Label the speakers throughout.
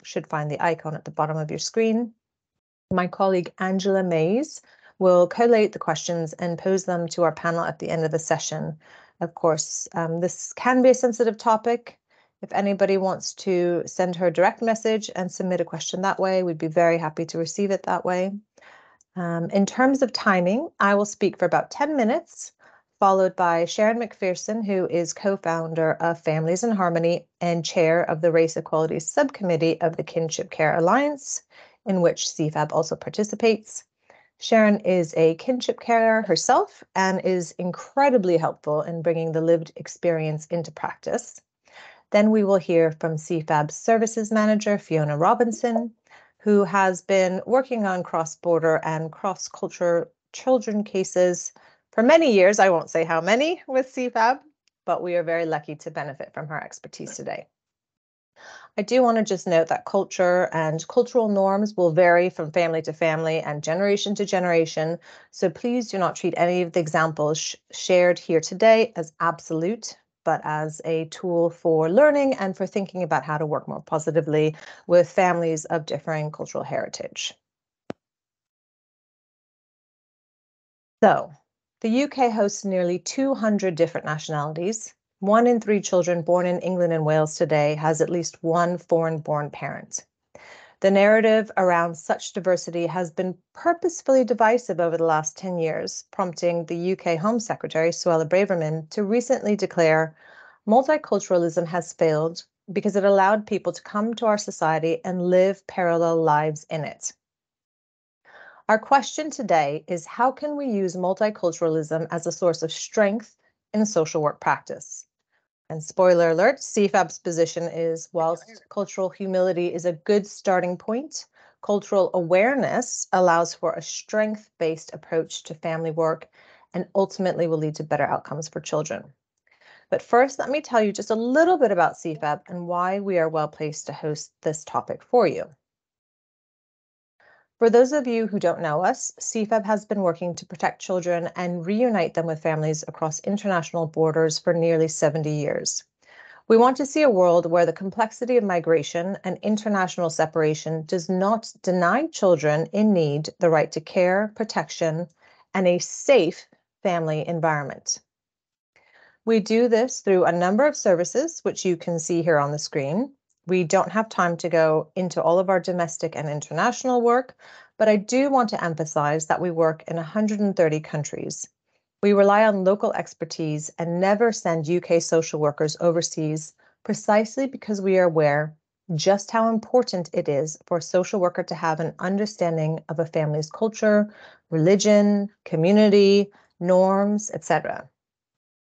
Speaker 1: should find the icon at the bottom of your screen. My colleague Angela Mays will collate the questions and pose them to our panel at the end of the session. Of course, this can be a sensitive topic. If anybody wants to send her a direct message and submit a question that way, we'd be very happy to receive it that way. In terms of timing, I will speak for about 10 minutes, followed by Sharon McPherson, who is co-founder of Families in Harmony and chair of the Race Equality Subcommittee of the Kinship Care Alliance, in which CFAB also participates. Sharon is a kinship carer herself and is incredibly helpful in bringing the lived experience into practice. Then we will hear from CFAB Services Manager Fiona Robinson, who has been working on cross-border and cross-culture children cases for many years. I won't say how many with CFAB, but we are very lucky to benefit from her expertise today. I do want to just note that culture and cultural norms will vary from family to family and generation to generation, so please do not treat any of the examples shared here today as absolute, but as a tool for learning and for thinking about how to work more positively with families of differing cultural heritage. So, the UK hosts nearly 200 different nationalities. 1 in 3 children born in England and Wales today has at least one foreign-born parent. The narrative around such diversity has been purposefully divisive over the last 10 years, prompting the UK Home Secretary, Suella Braverman, to recently declare multiculturalism has failed because it allowed people to come to our society and live parallel lives in it. Our question today is, how can we use multiculturalism as a source of strength in social work practice? And spoiler alert, CFAB's position is, whilst cultural humility is a good starting point, cultural awareness allows for a strength-based approach to family work and ultimately will lead to better outcomes for children. But first, let me tell you just a little bit about CFAB and why we are well placed to host this topic for you. For those of you who don't know us, CFAB has been working to protect children and reunite them with families across international borders for nearly 70 years. We want to see a world where the complexity of migration and international separation does not deny children in need the right to care, protection, and a safe family environment. We do this through a number of services, which you can see here on the screen. We don't have time to go into all of our domestic and international work, but I do want to emphasize that we work in 130 countries. We rely on local expertise and never send UK social workers overseas precisely because we are aware just how important it is for a social worker to have an understanding of a family's culture, religion, community, norms, etc.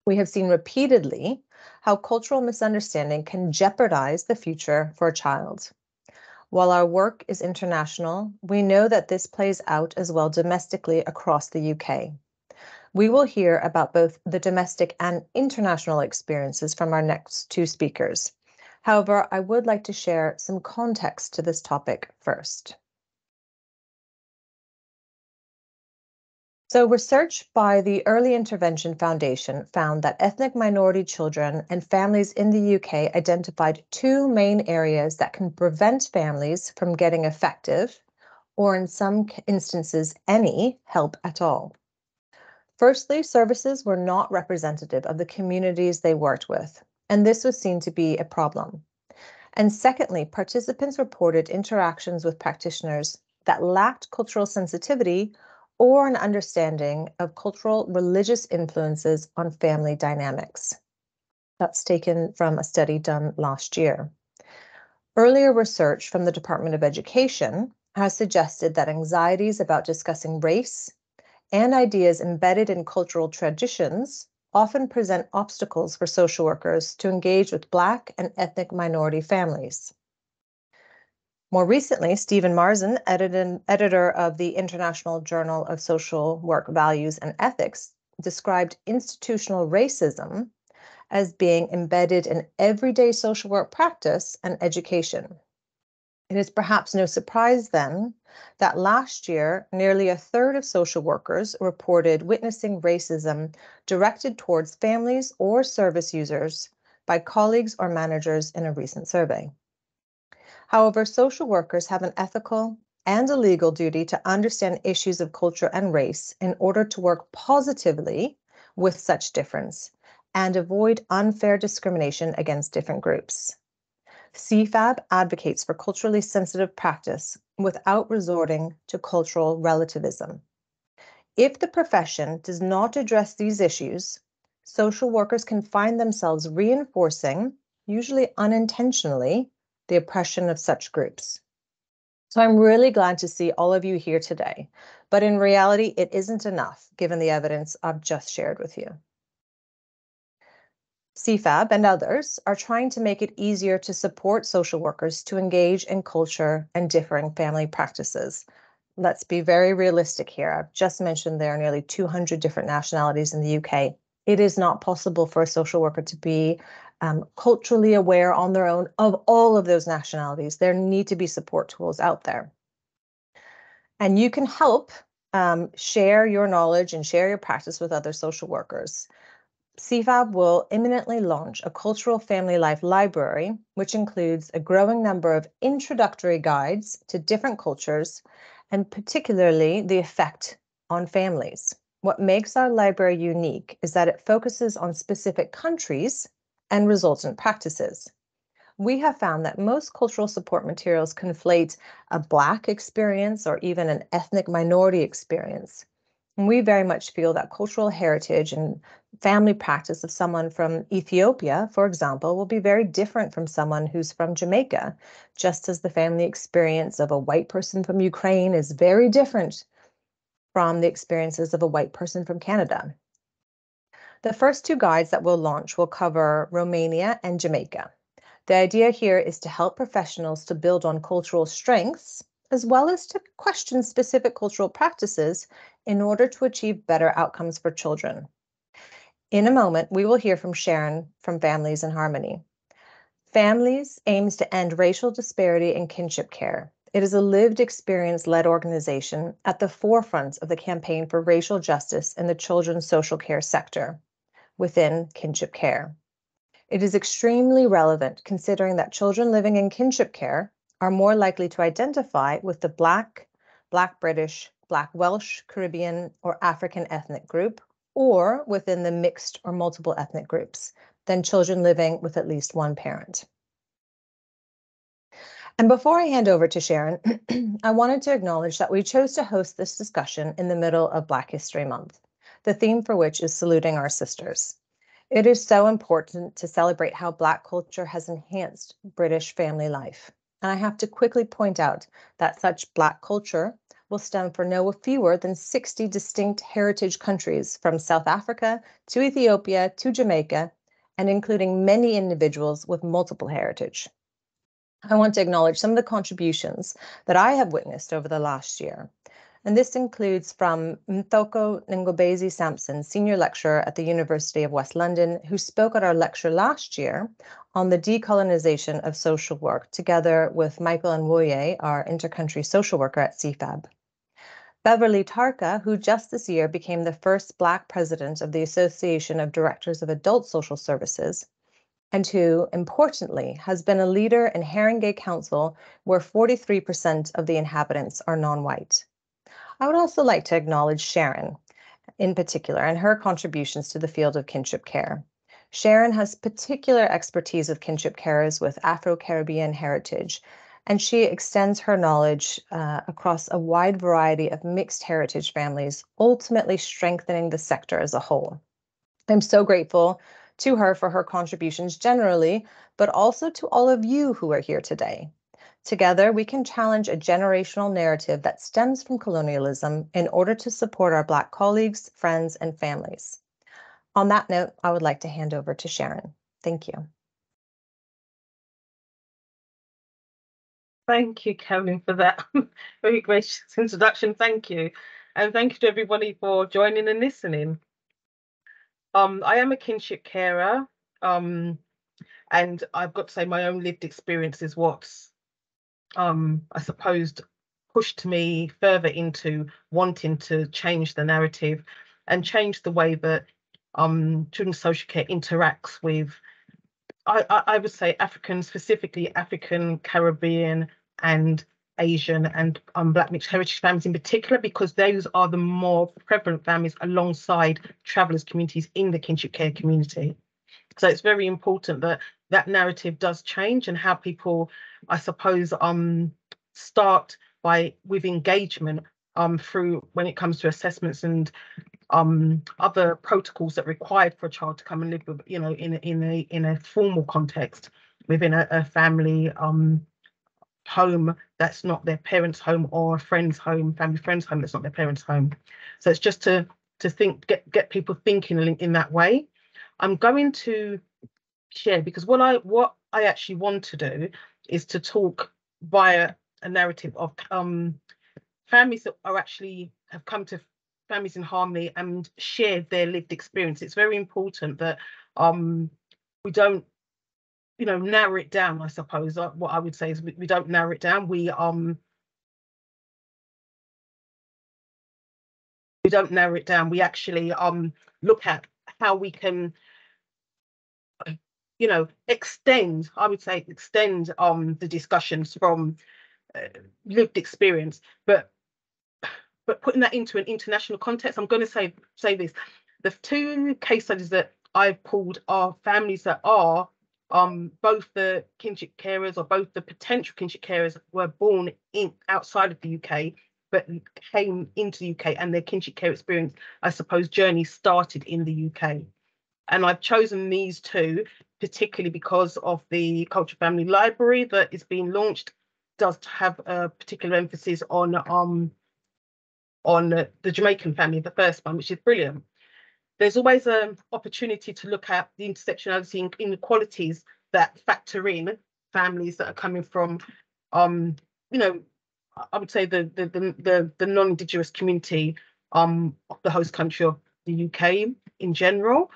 Speaker 1: We have seen repeatedly how cultural misunderstanding can jeopardize the future for a child. While our work is international, we know that this plays out as well domestically across the UK. We will hear about both the domestic and international experiences from our next 2 speakers. However, I would like to share some context to this topic first. So research by the Early Intervention Foundation found that ethnic minority children and families in the UK identified 2 main areas that can prevent families from getting effective, or in some instances, any help at all. Firstly, services were not representative of the communities they worked with, and this was seen to be a problem. And secondly, participants reported interactions with practitioners that lacked cultural sensitivity or an understanding of cultural religious influences on family dynamics. That's taken from a study done last year. Earlier research from the Department of Education has suggested that anxieties about discussing race and ideas embedded in cultural traditions often present obstacles for social workers to engage with Black and ethnic minority families. More recently, Stephen Marzin, editor of the International Journal of Social Work Values and Ethics, described institutional racism as being embedded in everyday social work practice and education. It is perhaps no surprise then that last year, nearly a third of social workers reported witnessing racism directed towards families or service users by colleagues or managers in a recent survey. However, social workers have an ethical and a legal duty to understand issues of culture and race in order to work positively with such difference and avoid unfair discrimination against different groups. CFAB advocates for culturally sensitive practice without resorting to cultural relativism. If the profession does not address these issues, social workers can find themselves reinforcing, usually unintentionally, the oppression of such groups. So I'm really glad to see all of you here today, but in reality, it isn't enough given the evidence I've just shared with you. CFAB and others are trying to make it easier to support social workers to engage in culture and differing family practices. Let's be very realistic here. I've just mentioned there are nearly 200 different nationalities in the UK. It is not possible for a social worker to be culturally aware on their own of all of those nationalities. There need to be support tools out there. And you can help share your knowledge and share your practice with other social workers. CFAB will imminently launch a cultural family life library, which includes a growing number of introductory guides to different cultures, and particularly the effect on families. What makes our library unique is that it focuses on specific countries and resultant practices. We have found that most cultural support materials conflate a Black experience or even an ethnic minority experience. And we very much feel that cultural heritage and family practice of someone from Ethiopia, for example, will be very different from someone who's from Jamaica, just as the family experience of a white person from Ukraine is very different from the experiences of a white person from Canada. The first two guides that we'll launch will cover Romania and Jamaica. The idea here is to help professionals to build on cultural strengths, as well as to question specific cultural practices in order to achieve better outcomes for children. In a moment, we will hear from Sharon from Families in Harmony. Families aims to end racial disparity in kinship care. It is a lived experience-led organization at the forefront of the campaign for racial justice in the children's social care sector within kinship care. It is extremely relevant considering that children living in kinship care are more likely to identify with the Black, Black British, Black Welsh, Caribbean, or African ethnic group, or within the mixed or multiple ethnic groups than children living with at least one parent. And before I hand over to Sharon, I wanted to acknowledge that we chose to host this discussion in the middle of Black History Month, the theme for which is saluting our sisters. It is so important to celebrate how Black culture has enhanced British family life. And I have to quickly point out that such Black culture will stem from no fewer than 60 distinct heritage countries, from South Africa to Ethiopia to Jamaica, and including many individuals with multiple heritage. I want to acknowledge some of the contributions that I have witnessed over the last year. And this includes from Mthoko Ngobezi Sampson, Senior Lecturer at the University of West London, who spoke at our lecture last year on the decolonization of social work, together with Michael Nwoye, our intercountry social worker at CFAB. Beverly Tarka, who just this year became the first Black president of the Association of Directors of Adult Social Services, and who, importantly, has been a leader in Haringey Council, where 43% of the inhabitants are non-white. I would also like to acknowledge Sharon in particular and her contributions to the field of kinship care. Sharon has particular expertise of kinship carers with Afro-Caribbean heritage, and she extends her knowledge across a wide variety of mixed heritage families, ultimately strengthening the sector as a whole. I'm so grateful to her for her contributions generally, but also to all of you who are here today. Together, we can challenge a generational narrative that stems from colonialism in order to support our Black colleagues, friends, and families. On that note, I would like to hand over to Sharon. Thank you.
Speaker 2: Thank you, Kevin, for that very gracious introduction. Thank you. And thank you to everybody for joining and listening. I am a kinship carer, and I've got to say my own lived experience is what's, I suppose, pushed me further into wanting to change the narrative and change the way that children's social care interacts with I would say African, specifically African, Caribbean, and Asian and Black mixed heritage families in particular, because those are the more prevalent families alongside travellers communities in the kinship care community. So it's very important that that narrative does change, and how people, I suppose, start with engagement through when it comes to assessments and other protocols that are required for a child to come and live with, you know, in a formal context within a family home that's not their parents' home, or a friend's home, family friend's home that's not their parents' home. So it's just to think, get people thinking in that way. I'm going to share, because what I actually want to do is to talk via a narrative of families that are actually have come to Families in Harmony and shared their lived experience. It's very important that we don't, you know, narrow it down. I suppose what I would say is we don't narrow it down. We don't narrow it down. We actually look at how we can, you know, extend. I would say extend the discussions from lived experience, but putting that into an international context. I'm going to say this: the two case studies that I've pulled are families that are both the kinship carers, or both the potential kinship carers, were born outside of the UK, but came into the UK, and their kinship care experience, I suppose, journey started in the UK. And I've chosen these two particularly because of the Culture Family Library that is being launched, does have a particular emphasis on the Jamaican family, the first one, which is brilliant. There's always an opportunity to look at the intersectionality and inequalities that factor in families that are coming from, you know, I would say the non-Indigenous community of the host country of the UK in general.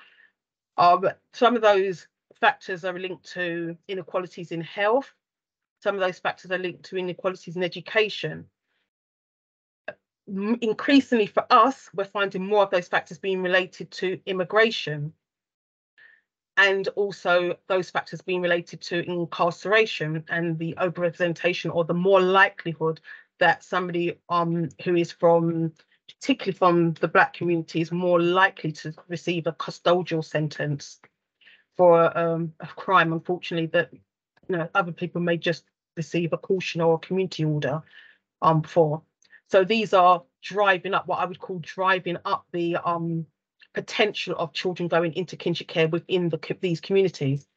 Speaker 2: Some of those factors are linked to inequalities in health. Some of those factors are linked to inequalities in education. Increasingly for us, we're finding more of those factors being related to immigration, and also those factors being related to incarceration and the overrepresentation, or the more likelihood that somebody who is particularly from the Black community, is more likely to receive a custodial sentence for a crime, unfortunately, that, you know, other people may just receive a caution or a community order for. So these are driving up what I would call the potential of children going into kinship care within these communities.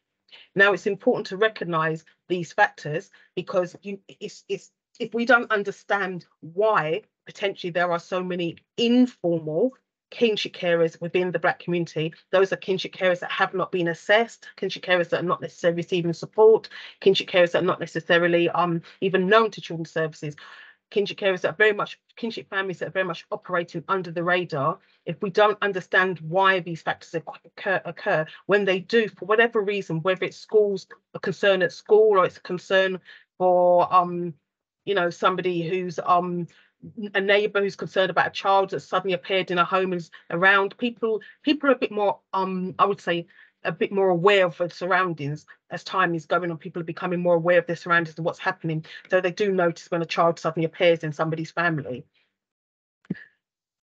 Speaker 2: Now, it's important to recognise these factors, because if we don't understand why potentially there are so many informal kinship carers within the Black community, those are kinship carers that have not been assessed, kinship carers that are not necessarily receiving support, kinship carers that are not necessarily even known to children's services, kinship carers that are very much, kinship families that are very much operating under the radar. If we don't understand why these factors occur when they do, for whatever reason, whether it's a concern at school, or it's a concern for you know, somebody who's a neighbour who's concerned about a child that suddenly appeared in a home and is around, people are a bit more I would say a bit more aware of their surroundings as time is going on. People are becoming more aware of their surroundings and what's happening, so they do notice when a child suddenly appears in somebody's family.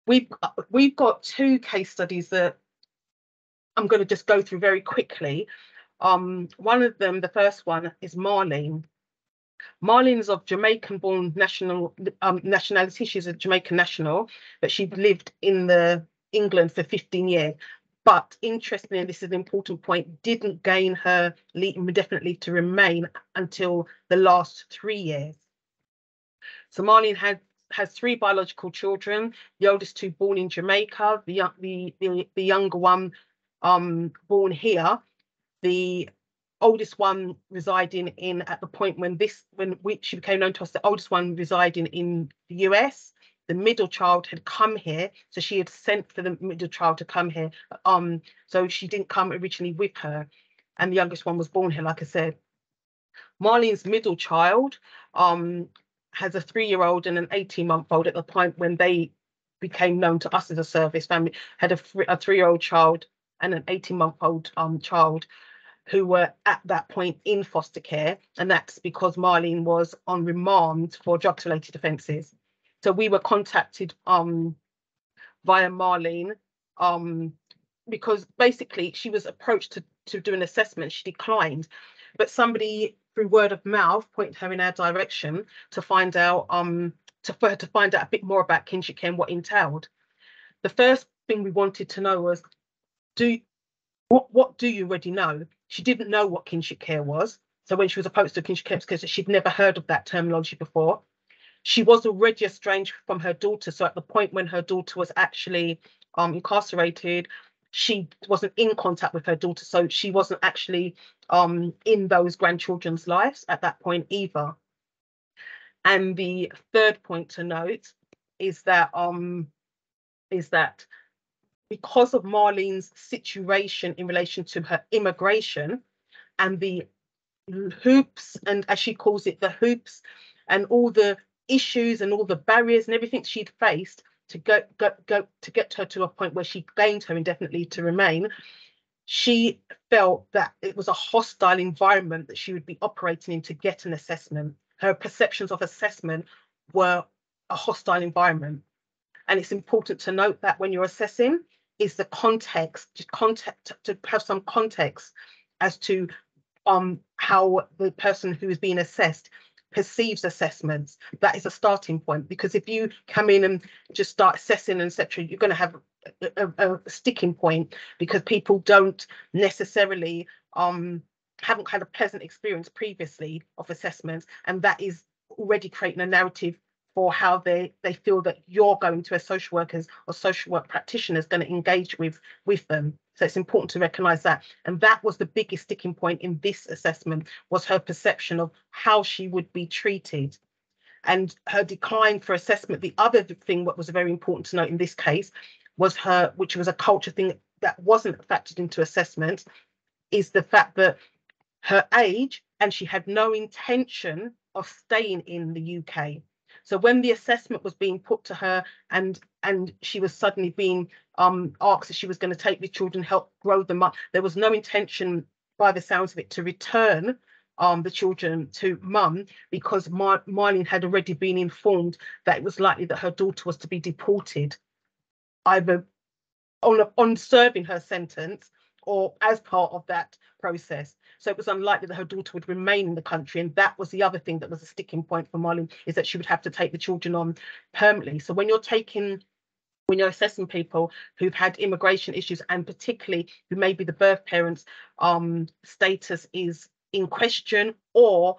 Speaker 2: We've got two case studies that I'm going to just go through very quickly. One of them, the first one, is Marlene. Marlene's of Jamaican-born nationality. She's a Jamaican national, but she lived in England for 15 years. But interestingly, and this is an important point, didn't gain her indefinitely to remain until the last 3 years. So Marlene has 3 biological children. The oldest 2 born in Jamaica. The younger one born here. The oldest one residing in, at the point when she became known to us, the oldest one residing in the US. The middle child had come here, so she had sent for the middle child to come here. So she didn't come originally with her, and the youngest one was born here, like I said. Marlene's middle child has a 3-year-old and an 18-month-old at the point when they became known to us as a service family, had a 3-year-old child and an 18-month-old child. who were at that point in foster care, and that's because Marlene was on remand for drugs-related offences. So we were contacted via Marlene because basically she was approached to do an assessment. She declined, but somebody through word of mouth pointed her in our direction to find out for her to find out a bit more about kinship care and what it entailed. The first thing we wanted to know was, what do you already know? She didn't know what kinship care was. So when she was approached to kinship care, because she'd never heard of that terminology before. She was already estranged from her daughter. So at the point when her daughter was actually incarcerated, she wasn't in contact with her daughter. So she wasn't actually in those grandchildren's lives at that point either. And the third point to note is that because of Marlene's situation in relation to her immigration and the hoops, and as she calls it, the hoops and all the issues and all the barriers and everything she'd faced to get her to a point where she gained her indefinite leave to remain, she felt that it was a hostile environment that she would be operating in to get an assessment. Her perceptions of assessment were a hostile environment. And it's important to note that when you're assessing, is the context, to have some context as to how the person who is being assessed perceives assessments. That is a starting point, because if you come in and just start assessing, etc., you're going to have a sticking point, because people don't necessarily haven't had a pleasant experience previously of assessments, and that is already creating a narrative for how they feel that you're going to, as social workers or social work practitioners, going to engage with them. So it's important to recognise that. And that was the biggest sticking point in this assessment, was her perception of how she would be treated and her decline for assessment. The other thing what was very important to note in this case was which was a culture thing that wasn't factored into assessment, is the fact that her age, and she had no intention of staying in the UK. So when the assessment was being put to her and she was suddenly being asked if she was going to take the children, help grow them up, there was no intention, by the sounds of it, to return the children to mum, because Marlene had already been informed that it was likely that her daughter was to be deported, either on serving her sentence or as part of that process. So it was unlikely that her daughter would remain in the country. And that was the other thing that was a sticking point for Marlene, is that she would have to take the children on permanently. So when you're assessing people who've had immigration issues, and particularly who maybe the birth parents' status is in question or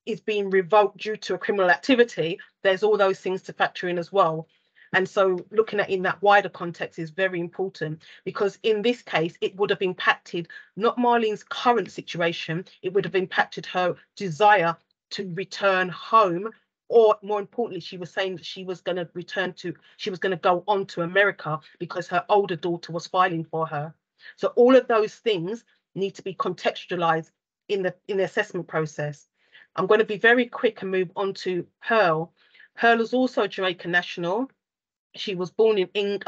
Speaker 2: is being revoked due to a criminal activity, there's all those things to factor in as well. And so looking at in that wider context is very important, because in this case, it would have impacted not Marlene's current situation, it would have impacted her desire to return home. Or more importantly, she was saying that she was going to go on to America because her older daughter was filing for her. So all of those things need to be contextualized in the assessment process. I'm going to be very quick and move on to Pearl. Pearl is also a Jamaican national. She was born in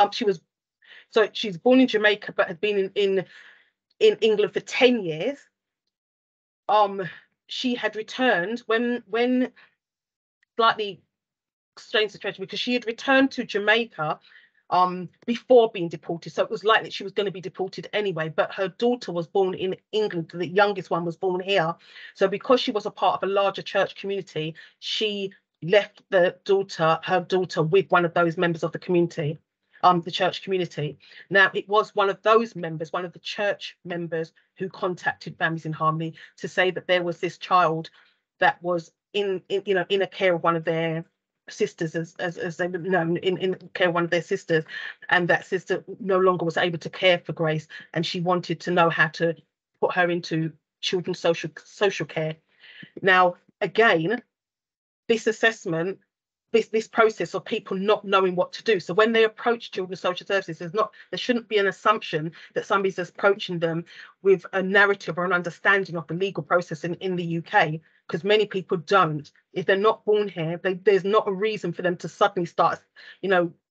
Speaker 2: she's born in Jamaica, but had been in England for 10 years. She had returned when slightly strange situation, because she had returned to Jamaica before being deported. So it was likely she was going to be deported anyway, but her daughter was born in England. The youngest one was born here. So because she was a part of a larger church community, she left her daughter with one of those members of the community, the church community. Now, it was one of those members, one of the church members, who contacted Families in Harmony to say that there was this child that was in a care of one of their sisters, as they were known, in care of one of their sisters, and that sister no longer was able to care for Grace, and she wanted to know how to put her into children's social care. Now, again, this assessment, this process of people not knowing what to do. So when they approach children's social services, there shouldn't be an assumption that somebody's approaching them with a narrative or an understanding of the legal process in the UK, because many people don't. If they're not born here, there's not a reason for them to suddenly start,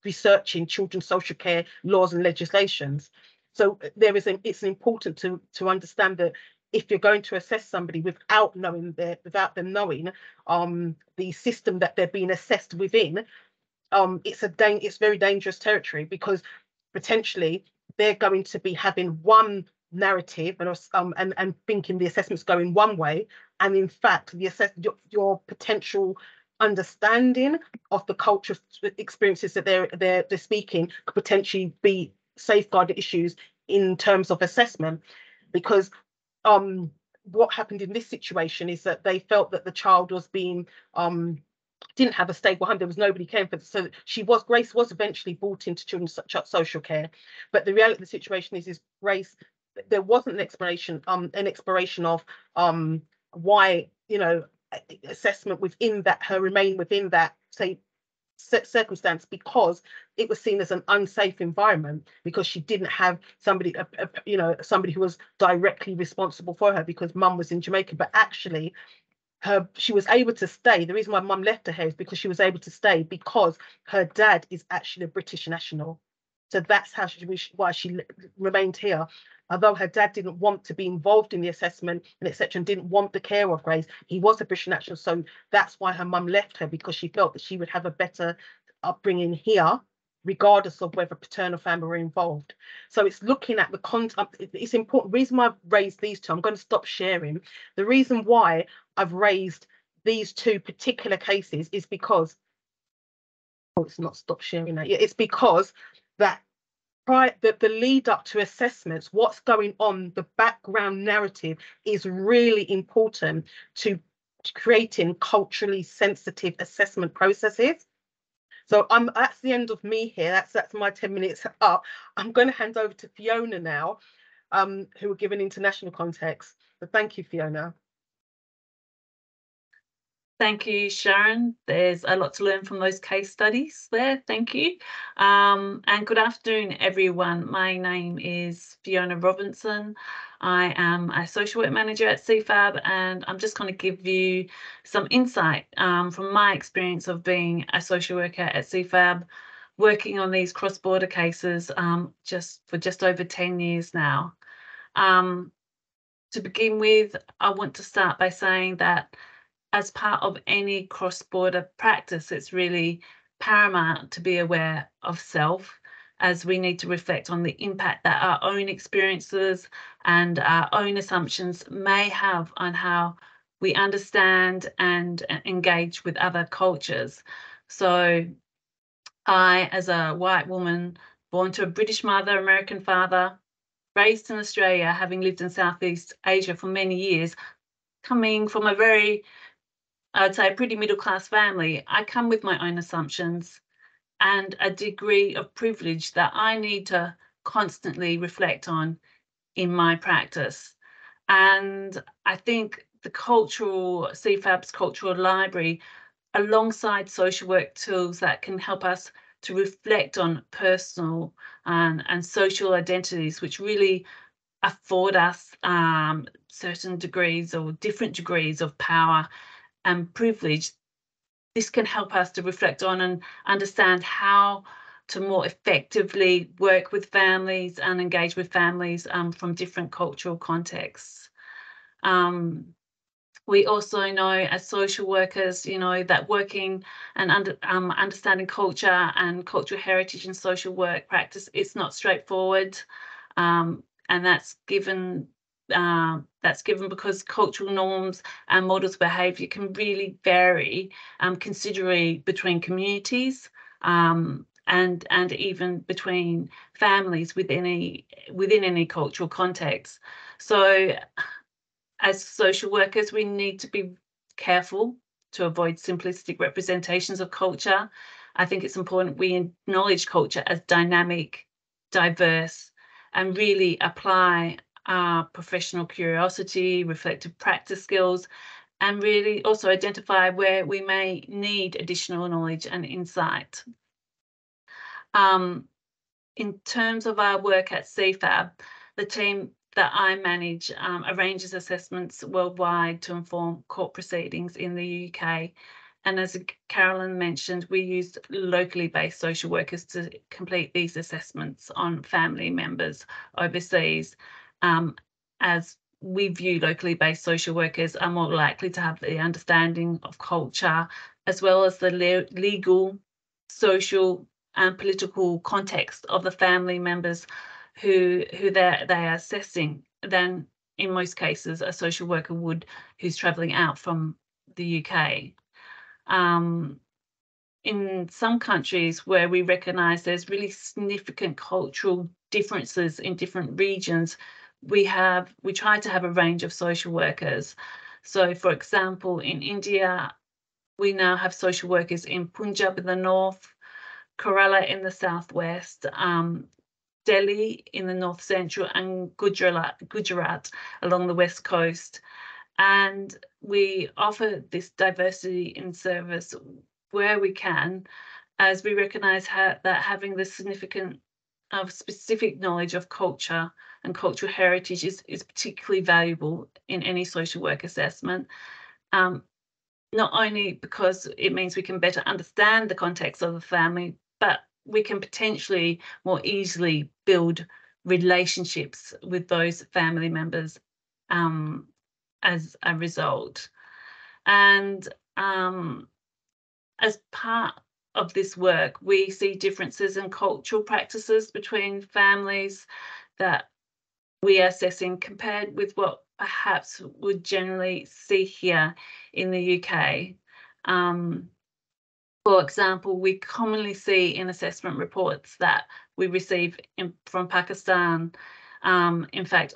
Speaker 2: researching children's social care laws and legislations. So it's important to understand that if you're going to assess somebody without knowing without them knowing the system that they're being assessed within, it's very dangerous territory, because potentially they're going to be having one narrative and thinking the assessment's going one way, and in fact your potential understanding of the culture experiences that they're speaking could potentially be safeguarded issues in terms of assessment. Because what happened in this situation is that they felt that the child was being didn't have a stable home. There was nobody caring for her. So Grace was eventually brought into children's social care. But the reality of the situation is Grace, there wasn't an exploration of why, you know, assessment within that, her remain within that, say, circumstance, because it was seen as an unsafe environment, because she didn't have somebody, somebody who was directly responsible for her, because mum was in Jamaica. But actually, she was able to stay. The reason why mum left her here is because she was able to stay because her dad is actually a British national. So that's why she remained here. Although her dad didn't want to be involved in the assessment and etc., and didn't want the care of Grace, he was a British national. So that's why her mum left her, because she felt that she would have a better upbringing here, regardless of whether paternal family were involved. So it's looking at the content. It's important. The reason why I've raised these two, I'm going to stop sharing. The reason why I've raised these two particular cases is because, it's not stop sharing that. It's because that the lead up to assessments, what's going on, the background narrative is really important to creating culturally sensitive assessment processes. So that's the end of me here. That's my 10 minutes up. I'm going to hand over to Fiona now, who will give an international context. So thank you, Fiona.
Speaker 3: Thank you, Sharon. There's a lot to learn from those case studies there. Thank you. And good afternoon, everyone. My name is Fiona Robinson. I am a social work manager at CFAB, and I'm just going to give you some insight from my experience of being a social worker at CFAB, working on these cross-border cases just over 10 years now. To begin with, I want to start by saying that as part of any cross-border practice, it's really paramount to be aware of self, as we need to reflect on the impact that our own experiences and our own assumptions may have on how we understand and engage with other cultures. So I, as a white woman, born to a British mother, American father, raised in Australia, having lived in Southeast Asia for many years, coming from a very, I'd say, a pretty middle-class family, I come with my own assumptions and a degree of privilege that I need to constantly reflect on in my practice. And I think the CFAB's cultural library, alongside social work tools that can help us to reflect on personal and social identities, which really afford us certain degrees or different degrees of power and privilege. This can help us to reflect on and understand how to more effectively work with families and engage with families from different cultural contexts. We also know as social workers, that working and understanding culture and cultural heritage in social work practice, it's not straightforward. And that's given because cultural norms and models of behaviour can really vary considerably between communities and even between families within any cultural context. So as social workers, we need to be careful to avoid simplistic representations of culture. I think it's important we acknowledge culture as dynamic, diverse, and really apply our professional curiosity, reflective practice skills, and really also identify where we may need additional knowledge and insight. In terms of our work at CFAB, the team that I manage arranges assessments worldwide to inform court proceedings in the UK. And as Carolyn mentioned, we use locally based social workers to complete these assessments on family members overseas, as we view locally based social workers are more likely to have the understanding of culture, as well as the legal, social and political context of the family members who they are assessing than in most cases a social worker would who's travelling out from the UK. In some countries where we recognise there's really significant cultural differences in different regions, we try to have a range of social workers. So, for example, in India, we now have social workers in Punjab in the north, Kerala in the southwest, Delhi in the north central, and Gujarat along the west coast. And we offer this diversity in service where we can, as we recognise that having the significant of specific knowledge of culture and cultural heritage is particularly valuable in any social work assessment. Not only because it means we can better understand the context of the family, but we can potentially more easily build relationships with those family members as a result. And as part of this work, we see differences in cultural practices between families that we are assessing compared with what perhaps would generally see here in the UK. For example, we commonly see in assessment reports that we receive from Pakistan, in fact,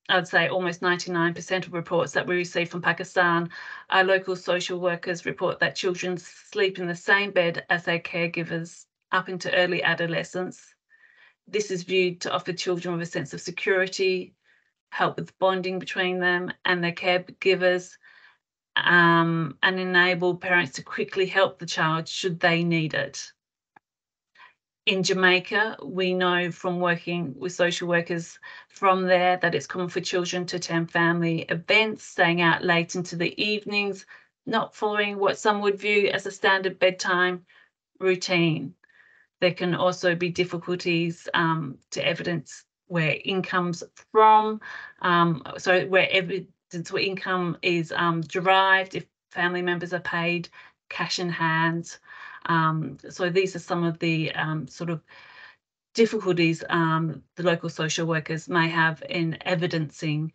Speaker 3: I'd say almost 99% of reports that we receive from Pakistan, our local social workers report that children sleep in the same bed as their caregivers up into early adolescence. This is viewed to offer children with a sense of security, help with bonding between them and their caregivers, and enable parents to quickly help the child should they need it. In Jamaica, we know from working with social workers from there that it's common for children to attend family events, staying out late into the evenings, not following what some would view as a standard bedtime routine. There can also be difficulties to evidence where income's from, so where evidence where income is derived, if family members are paid cash in hand. So these are some of the sort of difficulties the local social workers may have in evidencing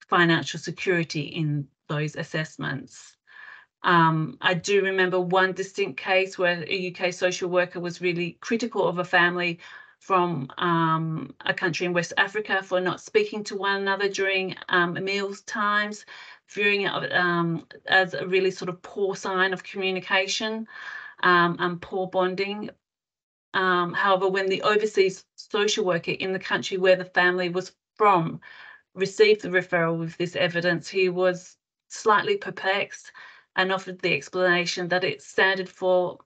Speaker 3: financial security in those assessments. I do remember one distinct case where a UK social worker was really critical of a family from a country in West Africa for not speaking to one another during meal times, viewing it as a really sort of poor sign of communication and poor bonding. However, when the overseas social worker in the country where the family was from received the referral with this evidence, he was slightly perplexed and offered the explanation that it's standard for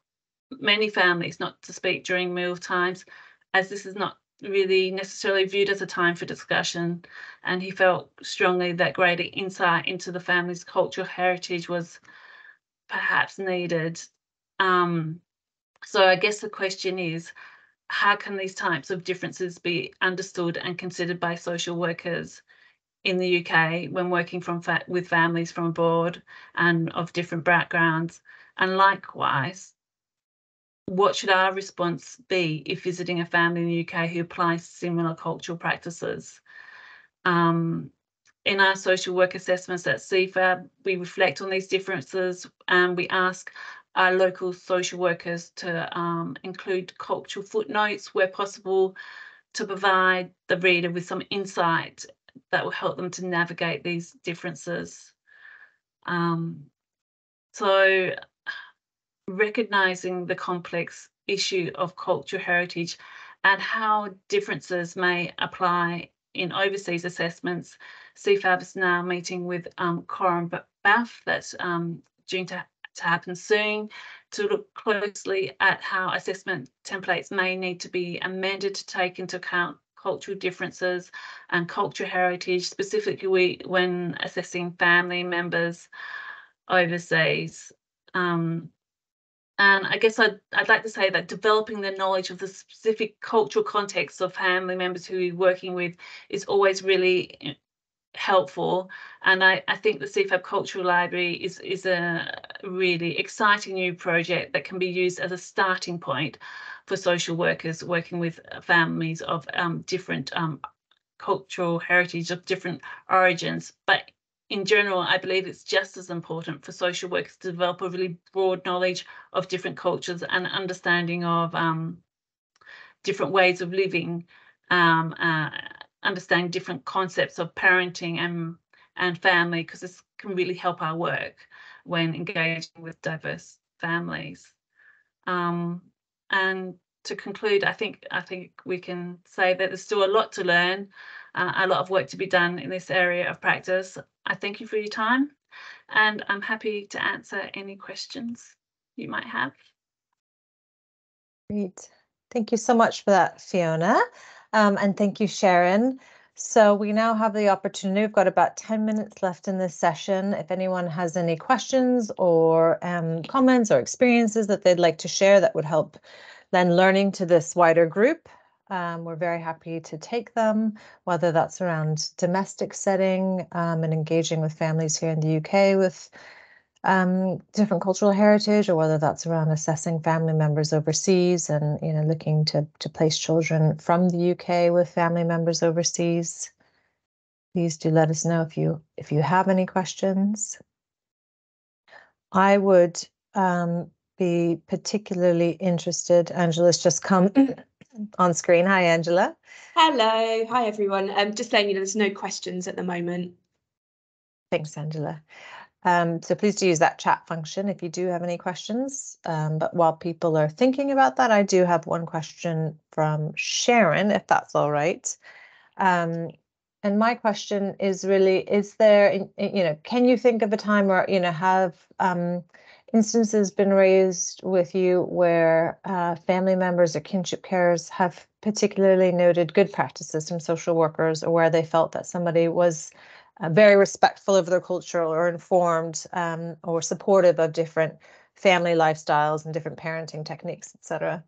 Speaker 3: many families not to speak during meal times, as this is not really necessarily viewed as a time for discussion. And he felt strongly that greater insight into the family's cultural heritage was perhaps needed. So I guess the question is, how can these types of differences be understood and considered by social workers in the UK when working with families from abroad and of different backgrounds? And likewise, what should our response be if visiting a family in the UK who applies similar cultural practices? In our social work assessments at CFAB, we reflect on these differences and we ask our local social workers to include cultural footnotes where possible to provide the reader with some insight that will help them to navigate these differences. So recognising the complex issue of cultural heritage and how differences may apply in overseas assessments, CFAB is now meeting with Coram Bath, that's due to happen soon, to look closely at how assessment templates may need to be amended to take into account cultural differences and cultural heritage, specifically when assessing family members overseas. And And I guess I'd like to say that developing the knowledge of the specific cultural context of family members who you're working with is always really helpful. And I think the CFAB Cultural Library is a really exciting new project that can be used as a starting point for social workers working with families of different cultural heritage, of different origins. But in general, I believe it's just as important for social workers to develop a really broad knowledge of different cultures and understanding of different ways of living, understanding different concepts of parenting and family, because this can really help our work when engaging with diverse families. And to conclude, I think we can say that there's still a lot to learn, a lot of work to be done in this area of practice. I thank you for your time, and I'm happy to answer any questions you might have.
Speaker 1: Great. Thank you so much for that, Fiona. And thank you, Sharon. So we now have the opportunity, we've got about 10 minutes left in this session. If anyone has any questions or comments or experiences that they'd like to share that would help lend learning to this wider group, we're very happy to take them, whether that's around domestic setting and engaging with families here in the UK with different cultural heritage, or whether that's around assessing family members overseas and looking to place children from the UK with family members overseas. Please do let us know if you have any questions. I would be particularly interested. Angela's just come on screen. Hi, Angela.
Speaker 4: Hello. Hi, everyone. Just letting you know there's no questions at the moment.
Speaker 1: Thanks, Angela. So please do use that chat function if you do have any questions. But while people are thinking about that, I do have one question from Sharon, if that's all right. And my question is really, is there, can you think of a time or, have instances been raised with you where family members or kinship carers have particularly noted good practices from social workers, or where they felt that somebody was very respectful of their culture or informed or supportive of different family lifestyles and different parenting techniques, etc.?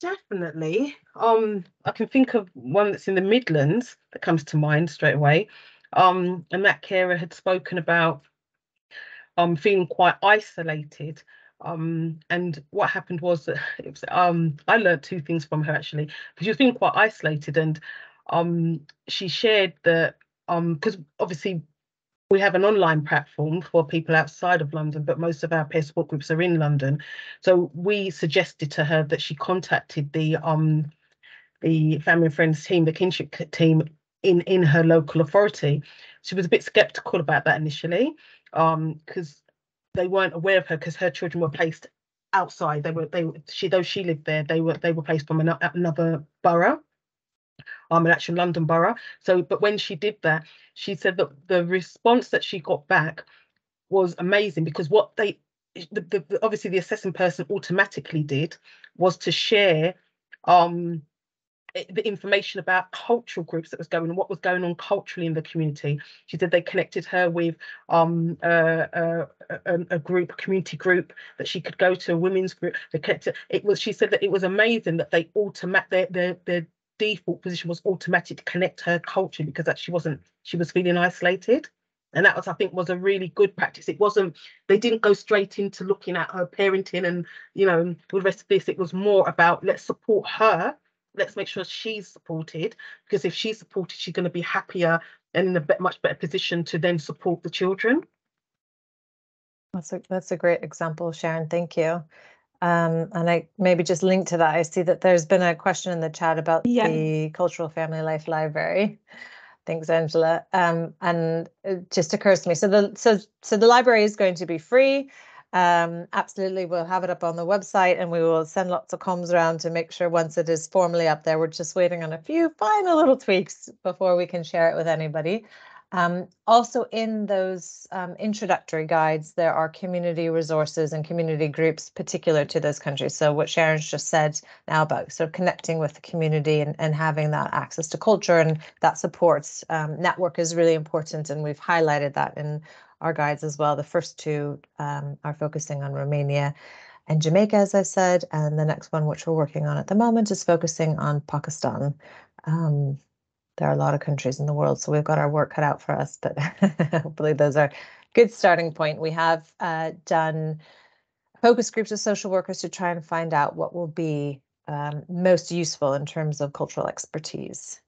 Speaker 2: Definitely. I can think of one that's in the Midlands that comes to mind straight away. And that carer had spoken about feeling quite isolated. And what happened was that it was, I learned two things from her actually, because she was feeling quite isolated, and she shared that because obviously we have an online platform for people outside of London, but most of our peer support groups are in London. So we suggested to her that she contacted the family and friends team, the kinship team in her local authority. She was a bit skeptical about that initially, because they weren't aware of her, because her children were placed outside. Though she lived there, they were placed from another borough. An actual London borough. So, but when she did that, she said that the response that she got back was amazing, because what obviously the assessing person automatically did was to share the information about cultural groups that was going on, what was going on culturally in the community. She said they connected her with a group, a community group that she could go to, a women's group. She said that it was amazing that they their default position was automatic to connect her culture, because that she was feeling isolated. And that was, I think, was a really good practice. It wasn't, they didn't go straight into looking at her parenting and, the rest of this. It was more about, let's support her. Let's make sure she's supported, because if she's supported, she's going to be happier and in a much better position to then support the children.
Speaker 1: That's a great example, Sharon. Thank you. And I maybe just link to that. I see that there's been a question in the chat about the Cultural Family Life Library. Thanks, Angela. And it just occurs to me. So the library is going to be free. Absolutely, we'll have it up on the website, and we will send lots of comms around to make sure once it is formally up there. We're just waiting on a few final little tweaks before we can share it with anybody. Also in those introductory guides, there are community resources and community groups particular to those countries. So what Sharon's just said now about sort of connecting with the community and having that access to culture and that supports network is really important. And we've highlighted that in our guides as well. The first two are focusing on Romania and Jamaica, as I said, and the next one, which we're working on at the moment, is focusing on Pakistan. There are a lot of countries in the world, so we've got our work cut out for us, but hopefully those are good starting point. We have done focus groups of social workers to try and find out what will be most useful in terms of cultural expertise.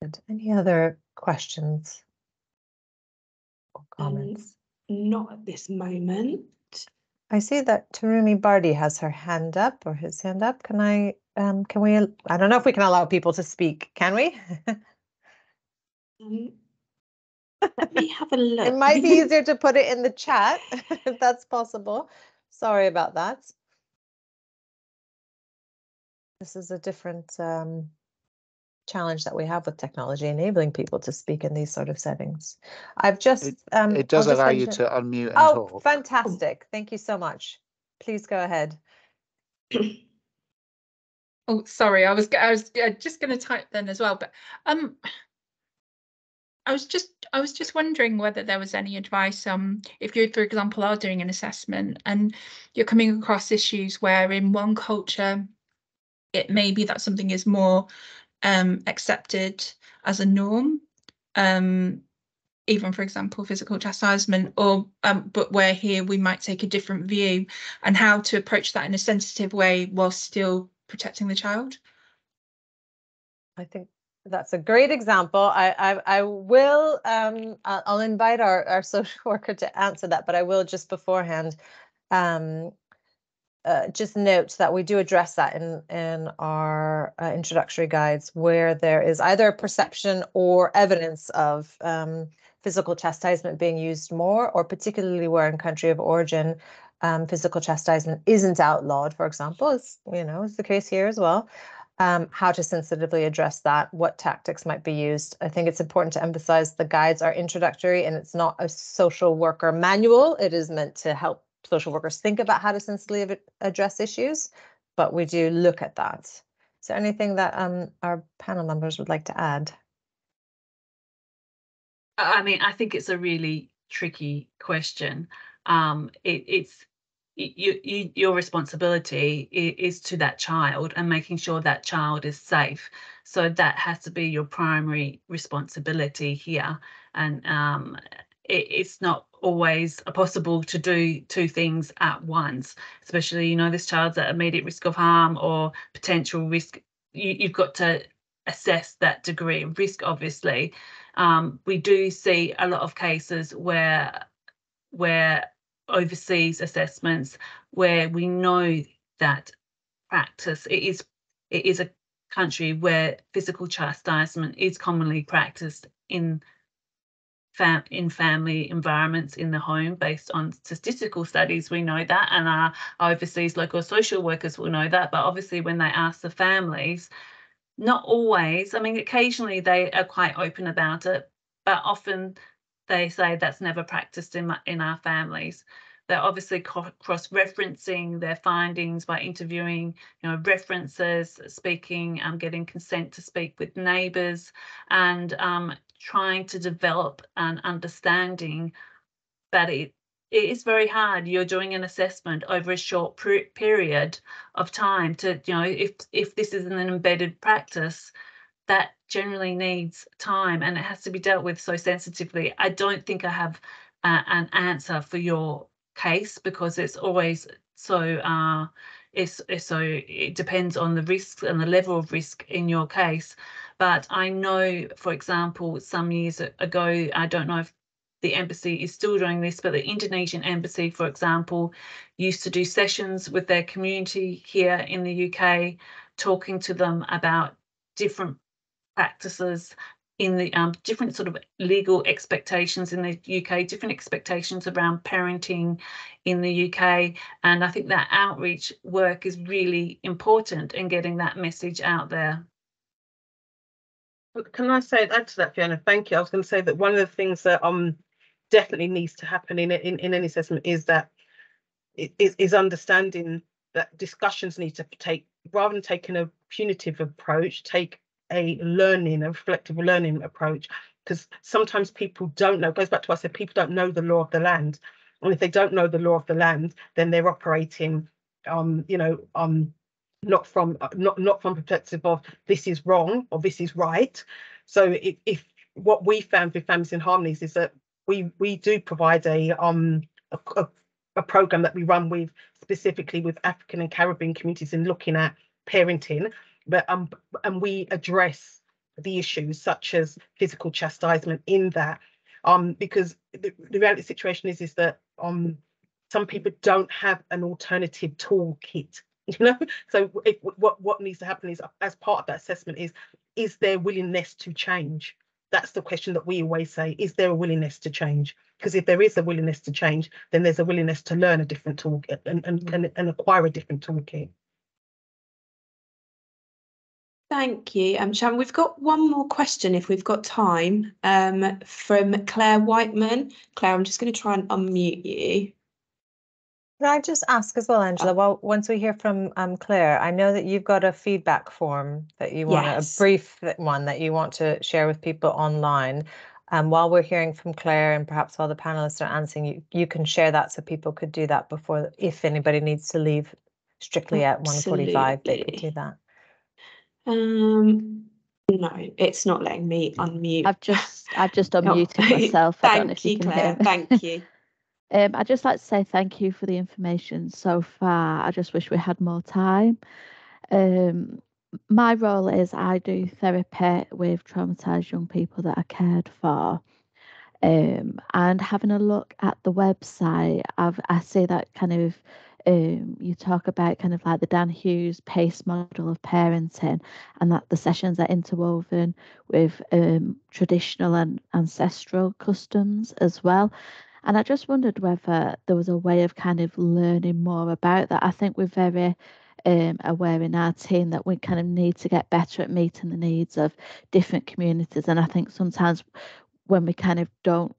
Speaker 1: And any other questions or comments?
Speaker 4: Not at this moment.
Speaker 1: I see that Tarumi Bardi has her hand up or his hand up. Can we, I don't know if we can allow people to speak, can we?
Speaker 4: Let me have a look.
Speaker 1: It might be easier to put it in the chat if that's possible. Sorry about that. This is a different challenge that we have with technology, enabling people to speak in these sort of settings. I've just
Speaker 5: it does
Speaker 1: I'll just
Speaker 5: allow you
Speaker 1: mention...
Speaker 5: to unmute and
Speaker 1: Oh,
Speaker 5: talk.
Speaker 1: fantastic. Thank you so much. Please go ahead.
Speaker 6: Oh, sorry, I was just going to type then as well, but I was just wondering whether there was any advice if you, for example, are doing an assessment and you're coming across issues where in one culture it may be that something is more accepted as a norm, even for example physical chastisement, or but where here we might take a different view, and how to approach that in a sensitive way while still protecting the child.
Speaker 1: I think that's a great example. I will I'll invite our social worker to answer that, but I will just beforehand just note that we do address that in our introductory guides where there is either a perception or evidence of physical chastisement being used more, or particularly where in country of origin physical chastisement isn't outlawed, for example, is the case here as well. How to sensitively address that, what tactics might be used. I think it's important to emphasize the guides are introductory and it's not a social worker manual. It is meant to help social workers think about how to sensitively address issues, but we do look at that. Is there anything that our panel members would like to add?
Speaker 3: I mean, I think it's a really tricky question. It's your responsibility is to that child and making sure that child is safe. So that has to be your primary responsibility here. And it's not always possible to do two things at once, especially, this child's at immediate risk of harm or potential risk. You've got to assess that degree of risk, obviously. We do see a lot of cases where overseas assessments where we know that practice, it is a country where physical chastisement is commonly practiced in family environments in the home. Based on statistical studies, we know that, and our overseas local social workers will know that. But obviously when they ask the families, not always, I mean, occasionally they are quite open about it, but often they say that's never practiced in our families. They're obviously cross-referencing their findings by interviewing, references, speaking, getting consent to speak with neighbours, and trying to develop an understanding that it is very hard. You're doing an assessment over a short period of time to, if this is an embedded practice, that generally needs time and it has to be dealt with so sensitively. I don't think I have an answer for your case because it's always so it depends on the risks and the level of risk in your case. But I know, for example, some years ago, I don't know if the embassy is still doing this, but the Indonesian embassy, for example, used to do sessions with their community here in the UK, talking to them about different practices in the different sort of legal expectations in the UK, different expectations around parenting in the UK. And I think that outreach work is really important in getting that message out there.
Speaker 2: Can I say, add to that, Fiona? Thank you. I was going to say that one of the things that definitely needs to happen in any assessment is that is understanding that discussions need to take, rather than taking a punitive approach, take a reflective learning approach, because sometimes people don't know. It goes back to what I said, people don't know the law of the land, and if they don't know the law of the land, then they're operating not from perspective of this is wrong or this is right. So if what we found with Families in Harmonies is that we do provide a program that we run with specifically with African and Caribbean communities in looking at parenting, but and we address the issues such as physical chastisement in that, because the reality situation is that some people don't have an alternative toolkit. So what needs to happen is, as part of that assessment, is there willingness to change? That's the question that we always say: is there a willingness to change? Because if there is a willingness to change, then there's a willingness to learn a different toolkit and acquire a different toolkit.
Speaker 4: Thank you, Sharon. We've got one more question if we've got time, from Claire Whiteman. Claire, I'm just going to try and unmute you.
Speaker 1: Can I just ask as well, Angela, well, once we hear from Claire, I know that you've got a feedback form that you want, a brief one that you want to share with people online. While we're hearing from Claire, and perhaps while the panelists are answering, you can share that so people could do that before, if anybody needs to leave strictly at 1:45, they could do that.
Speaker 4: No, it's not letting me unmute.
Speaker 5: I've just unmuted myself. I don't know if you can hear me.
Speaker 4: Thank you.
Speaker 5: I'd just like to say thank you for the information so far. I just wish we had more time. My role is I do therapy with traumatised young people that are cared for. And having a look at the website, I see that kind of you talk about kind of like the Dan Hughes PACE model of parenting, and that the sessions are interwoven with traditional and ancestral customs as well. And I just wondered whether there was a way of kind of learning more about that. I think we're very aware in our team that we kind of need to get better at meeting the needs of different communities. And I think sometimes when we kind of don't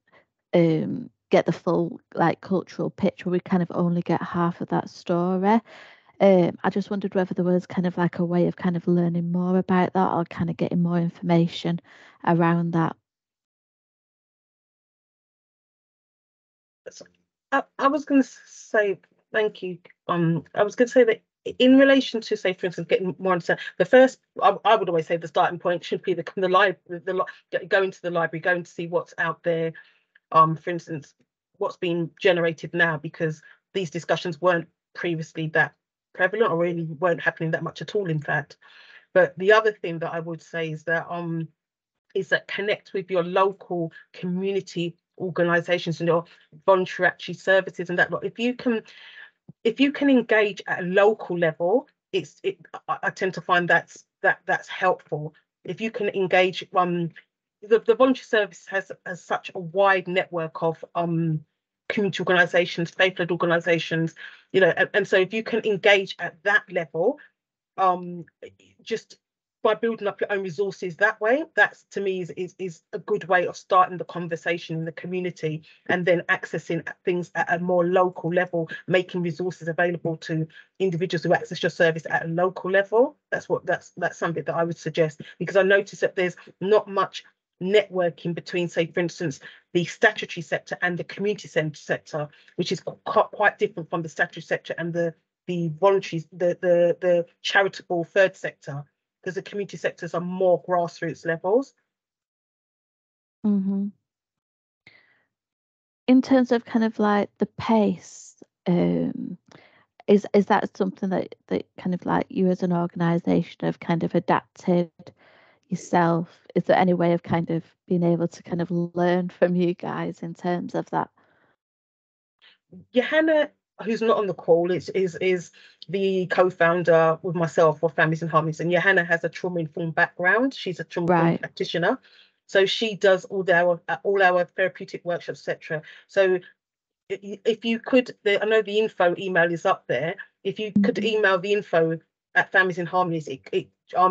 Speaker 5: get the full like cultural picture, we kind of only get half of that story. I just wondered whether there was kind of like a way of kind of learning more about that, or kind of getting more information around that.
Speaker 2: I was going to say thank you. I was going to say that in relation to, say, for instance, getting more understanding, the first, I would always say the starting point should be going to the library, going to see what's out there. For instance, what's being generated now, because these discussions weren't previously that prevalent, or really weren't happening that much at all, in fact. But the other thing that I would say is that connect with your local community organisations and your voluntary actually services and that lot. If you can engage at a local level, I tend to find that's helpful. If you can engage, the voluntary service has such a wide network of community organisations, faith-led organisations, and so if you can engage at that level, just by building up your own resources that way, that's, to me, is a good way of starting the conversation in the community, and then accessing things at a more local level, making resources available to individuals who access your service at a local level. That's something that I would suggest, because I noticed that there's not much networking between, say, for instance, the statutory sector and the community sector, which is quite different from the statutory sector and the voluntary, the charitable third sector, because the community sectors are more grassroots levels.
Speaker 5: Mm-hmm. In terms of kind of like the pace, is that something that kind of like you as an organisation have kind of adapted yourself? Is there any way of kind of being able to kind of learn from you guys in terms of that?
Speaker 2: Johanna, who's not on the call, is the co-founder with myself for Families in Harmonies, and Johanna has a trauma-informed background. She's a trauma-informed practitioner, so she does all our therapeutic workshops, etc. So if you could, I know the info email is up there. If you could email the info at Families in Harmonies, it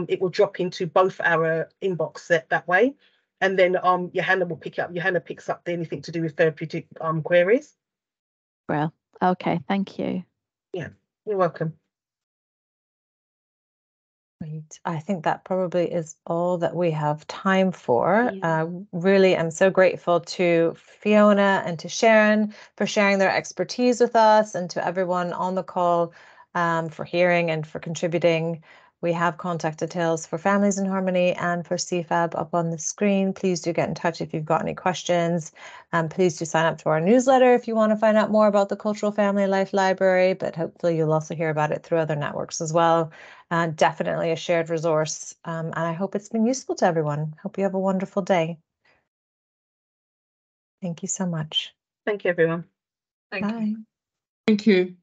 Speaker 2: it will drop into both our inbox that way. And then Johanna will pick up. Johanna picks up anything to do with therapeutic queries.
Speaker 5: Well, okay, thank you.
Speaker 2: Yeah, you're welcome.
Speaker 1: Great. I think that probably is all that we have time for.
Speaker 4: Yeah.
Speaker 1: Really, I'm so grateful to Fiona and to Sharon for sharing their expertise with us, and to everyone on the call for hearing and for contributing. We have contact details for Families in Harmony and for CFAB up on the screen. Please do get in touch if you've got any questions. Please do sign up to our newsletter if you want to find out more about the Cultural Family Life Library, but hopefully you'll also hear about it through other networks as well. Definitely a shared resource, and I hope it's been useful to everyone. Hope you have a wonderful day. Thank you so much.
Speaker 2: Thank you, everyone.
Speaker 3: Thank you.
Speaker 1: Bye.
Speaker 6: Thank you.